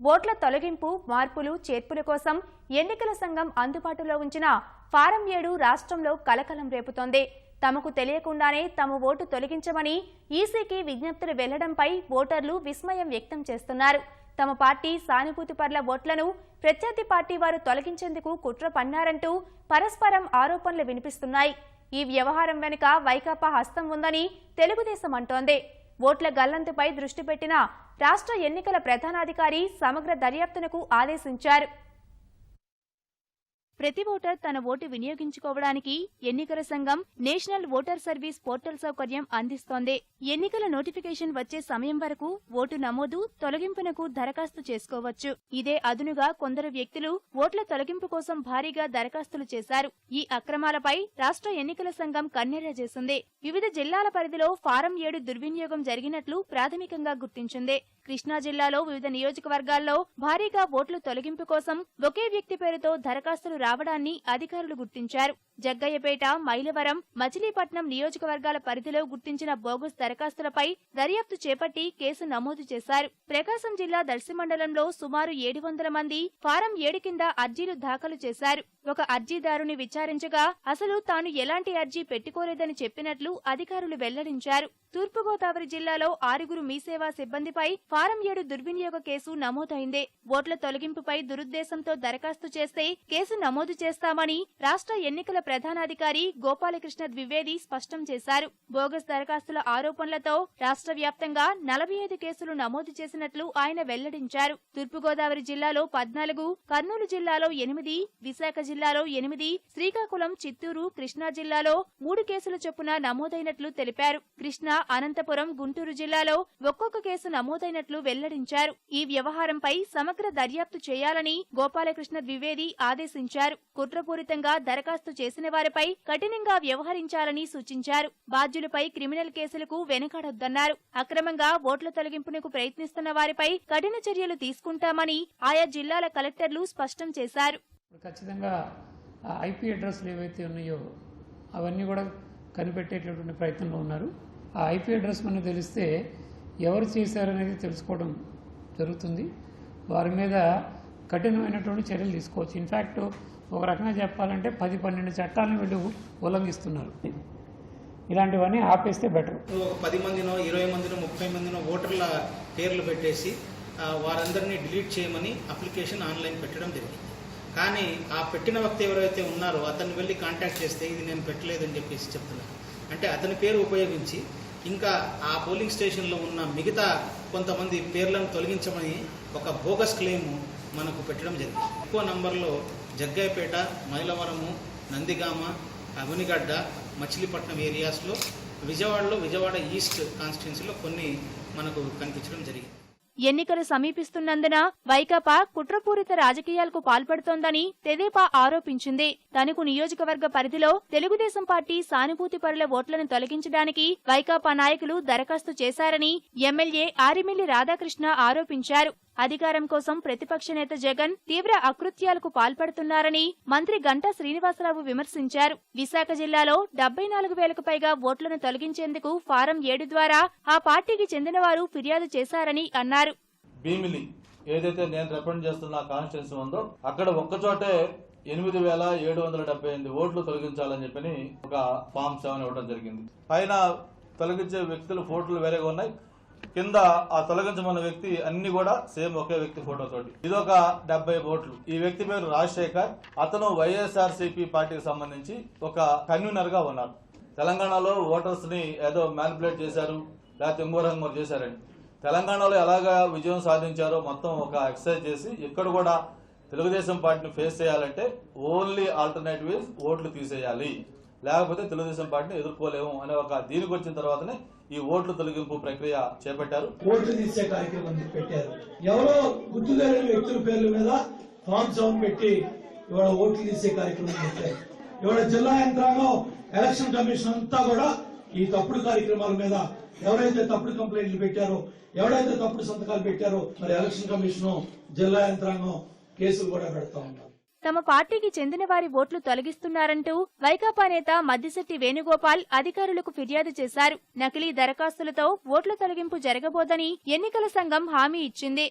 ఓట్ల తొలగింపు, మార్పులు, చేర్పుల కోసం ఎన్నికల సంఘం అందుబాటులో ఉంచిన ఫారం 7 రాష్ట్రంలో కలకలం రేపుతోంది. తమకు తెలియకుండానే తమ ఓటు తొలగించమని ఈసీకి విజ్ఞప్తులు వెళ్లడంపై ఓటర్లు విస్మయం వ్యక్తం చేస్తున్నారు. తమ పార్టీ సానుభూతి పర్ల ఓట్లను ప్రత్యర్థి పార్టీ వారు తొలగించేందుకు కుట్ర పన్నారంటూ పరస్పరం ఆరోపణలు వినిపిస్తున్నాయి. ఈ వ్యవహారం వెనుక వైకాపా హస్తం ఉందని తెలుగుదేశం అంటోంది. ఓట్ల గల్లంతుపై దృష్టి పెట్టిన రాష్ట్ర ఎన్నికల ప్రధానాధికారి సమగ్ర దర్యాప్తునకు ఆదేశించారు. ప్రతి ఓటర్ తన ఓటు వినియోగించుకోవడానికి ఎన్నికల సంఘం నేషనల్ ఓటర్ సర్వీస్ పోర్టల్ సౌకర్యం అందిస్తోంది. ఎన్నికల నోటిఫికేషన్ వచ్చే సమయం వరకు ఓటు నమోదు, తొలగింపునకు దరఖాస్తు చేసుకోవచ్చు. ఇదే అదునుగా కొందరు వ్యక్తులు ఓట్ల తొలగింపు కోసం భారీగా దరఖాస్తులు చేశారు. ఈ అక్రమాలపై రాష్ట్ర ఎన్నికల సంఘం కన్నెర్ర చేసింది. వివిధ జిల్లాల పరిధిలో ఫారం 7 దుర్వినియోగం జరిగినట్లు ప్రాథమికంగా గుర్తించింది. కృష్ణా జిల్లాలో వివిధ నియోజకవర్గాల్లో భారీగా ఓట్ల తొలగింపు కోసం ఒకే వ్యక్తి పేరుతో దరఖాస్తులు రావడాన్ని అధికారులు గుర్తించారు. జగ్గయ్యపేట, మైలవరం, మచిలీపట్నం నియోజకవర్గాల పరిధిలో గుర్తించిన బోగస్ దరఖాస్తులపై దర్యాప్తు చేపట్టి కేసు నమోదు చేశారు. ప్రకాశం జిల్లా దర్శి మండలంలో సుమారు 700 మంది ఫారం 7 కింద అర్జీలు దాఖలు చేశారు. ఒక అర్జీదారుని విచారించగా అసలు తాను ఎలాంటి అర్జీ పెట్టుకోలేదని చెప్పినట్లు అధికారులు వెల్లడించారు. తూర్పుగోదావరి జిల్లాలో 6 మీసేవా సిబ్బందిపై ఫారం 7 దుర్వినియోగ కేసు నమోదైంది. ఓట్ల తొలగింపుపై దురుద్దేశంతో దరఖాస్తు చేస్తే కేసు నమోదు చేస్తామని రాష్ట్ర ఎన్నికల ప్రధానాధికారి గోపాలకృష్ణ ద్వివేది స్పష్టం చేశారు. బోగస్ దరఖాస్తుల ఆరోపణలతో రాష్ట్ర వ్యాప్తంగా 45 కేసులు నమోదు చేసినట్లు ఆయన వెల్లడించారు. తూర్పుగోదావరి జిల్లాలో 14, కర్నూలు జిల్లాలో 8, విశాఖ జిల్లాలో 8, శ్రీకాకుళం, చిత్తూరు, కృష్ణా జిల్లాలో 3 కేసుల చొప్పున నమోదైనట్లు తెలిపారు. కృష్ణా, అనంతపురం, గుంటూరు జిల్లాలో ఒక్కొక్క కేసు నమోదైనట్లు వెల్లడించారు. ఈ వ్యవహారంపై సమగ్ర దర్యాప్తు చేయాలని గోపాలకృష్ణ ద్వివేది ఆదేశించారు. కుట్రపూరితంగా దరఖాస్తు చేసిన వారిపై కఠినంగా వ్యవహరించాలని సూచించారు. బాధ్యులపై క్రిమినల్ కేసులకు వెనుకాడొద్దన్నారు. అక్రమంగా ఓట్ల తొలగింపునకు ప్రయత్నిస్తున్న వారిపై కఠిన చర్యలు తీసుకుంటామని ఆయా జిల్లాల కలెక్టర్లు స్పష్టం చేశారు. ఖచ్చితంగా ఐపీ అడ్రస్లు ఏవైతే ఉన్నాయో అవన్నీ కూడా కనిపెట్టేటటువంటి ప్రయత్నంలో ఉన్నారు. ఆ ఐపీ అడ్రస్ మనకు తెలిస్తే ఎవరు చేశారనేది తెలుసుకోవడం జరుగుతుంది. వారి మీద కఠినమైనటువంటి చర్యలు తీసుకోవచ్చు. ఇన్ఫ్యాక్ట్ ఒక రకంగా చెప్పాలంటే 10-12 చట్టాలను వీళ్ళు ఉల్లంఘిస్తున్నారు. ఇలాంటివన్నీ ఆపేస్తే బెటర్. ఒక 10 మందినో 20 మందినో 30 మందినో ఓటర్ల పేర్లు పెట్టేసి వారందరినీ డిలీట్ చేయమని అప్లికేషన్ ఆన్లైన్ పెట్టడం జరిగింది. కానీ ఆ పెట్టిన వ్యక్తి ఎవరైతే ఉన్నారో అతన్ని వెళ్ళి కాంటాక్ట్ చేస్తే ఇది నేను పెట్టలేదని చెప్పేసి చెప్తున్నారు. అంటే అతని పేరు ఉపయోగించి ఇంకా ఆ పోలింగ్ స్టేషన్లో ఉన్న మిగతా కొంతమంది పేర్లను తొలగించమని ఒక బోగస్ క్లెయిమ్ మనకు పెట్టడం జరిగింది. ఎక్కువ నంబర్లో జగ్గయ్యపేట, మైలవరము, నందిగామ, అవనిగడ్డ, మచిలీపట్నం ఏరియాస్లో, విజయవాడలో విజయవాడ ఈస్ట్ కాన్స్టిట్యున్సీలో కొన్ని మనకు కనిపించడం జరిగింది. ఎన్నికలు సమీపిస్తున్నందున వైకాపా కుట్రపూరిత రాజకీయాలకు పాల్పడుతోందని తెదేపా ఆరోపించింది. తణుకు నియోజకవర్గ పరిధిలో తెలుగుదేశం పార్టీ సానుభూతి పరుల ఓట్లను తొలగించడానికి వైకాపా నాయకులు దరఖాస్తు చేశారని ఎమ్మెల్యే ఆరిమిల్లి రాధాకృష్ణ ఆరోపించారు. అధికారం కోసం ప్రతిపక్ష నేత జగన్ తీవ్ర అకృత్యాలకు పాల్పడుతున్నారని మంత్రి గంటా శ్రీనివాసరావు విమర్శించారు. విశాఖ జిల్లాలో 74,000కు పైగా ఓట్లను తొలగించేందుకు ఫారం 7 ద్వారా ఆ పార్టీకి చెందిన వారు ఫిర్యాదు చేశారని అన్నారు. భీమిలి ఏదైతే నేను రిప్రజెంట్ చేస్తున్న కాన్స్టిట్యున్సీ ఉందో అక్కడ ఒక్కచోటే 8,778 ఓట్లు తొలగించాలని చెప్పని ఒక ఫామ్ 7 ఇవ్వడం జరిగింది. పైన తొలగించే వ్యక్తుల ఫోటోలు వేరేగా ఉన్నాయి. కింద ఆ తొలగించమన్న వ్యక్తి అన్ని కూడా సేమ్ ఒకే వ్యక్తి ఫోటోతోటి. ఇదొక 70 ఓట్లు. ఈ వ్యక్తి పేరు రాజశేఖర్. అతను వైఎస్ఆర్సీపీ పార్టీకి సంబంధించి ఒక కన్వీనర్ గా ఉన్నారు. తెలంగాణలో ఓటర్స్ ని ఏదో మ్యానిపులేట్ చేశారు, లేకపోతే ఇంకో రకంగా చేశారని. తెలంగాణలో ఎలాగా విజయం సాధించారో మొత్తం ఒక ఎక్సర్సైజ్ చేసి ఇక్కడ కూడా తెలుగుదేశం పార్టీని ఫేస్ చేయాలంటే ఓన్లీ ఆల్టర్నేటివ్ ఇస్ ఓట్లు తీసేయాలి, లేకపోతే తెలుగుదేశం పార్టీని ఎదుర్కోలేము అనే ఒక దీనికి వచ్చిన తర్వాతనే ఈ ఓట్ల తొలగింపు ప్రక్రియ చేపట్టారు. ఓట్లు తీసే కార్యక్రమం పెట్టారు. ఎవరో గుర్తులేని వ్యక్తుల పేర్ల మీద ఫామ్ 7 పెట్టి ఇవాళ ఓట్లు తీసే కార్యక్రమం పెట్టారు. ఇవాళ జిల్లా యంత్రాంగం, ఎలక్షన్ కమిషన్ అంతా కూడా ఈ తప్పుడు కార్యక్రమాల మీద ఎవరైతే తప్పుడు కంప్లైంట్లు పెట్టారో, ఎవరైతే తప్పుడు సంతకాలు పెట్టారో మరి ఎలక్షన్ కమిషన్, జిల్లా యంత్రాంగం కేసులు కూడా పెడతా ఉన్నారు. తమ పార్టీకి చెందిన వారి ఓట్లు తొలగిస్తున్నారంటూ వైకాపా నేత మద్దిశెట్టి వేణుగోపాల్ అధికారులకు ఫిర్యాదు చేశారు. నకిలీ దరఖాస్తులతో ఓట్ల తొలగింపు జరగబోదని ఎన్నికల సంఘం హామీ ఇచ్చింది.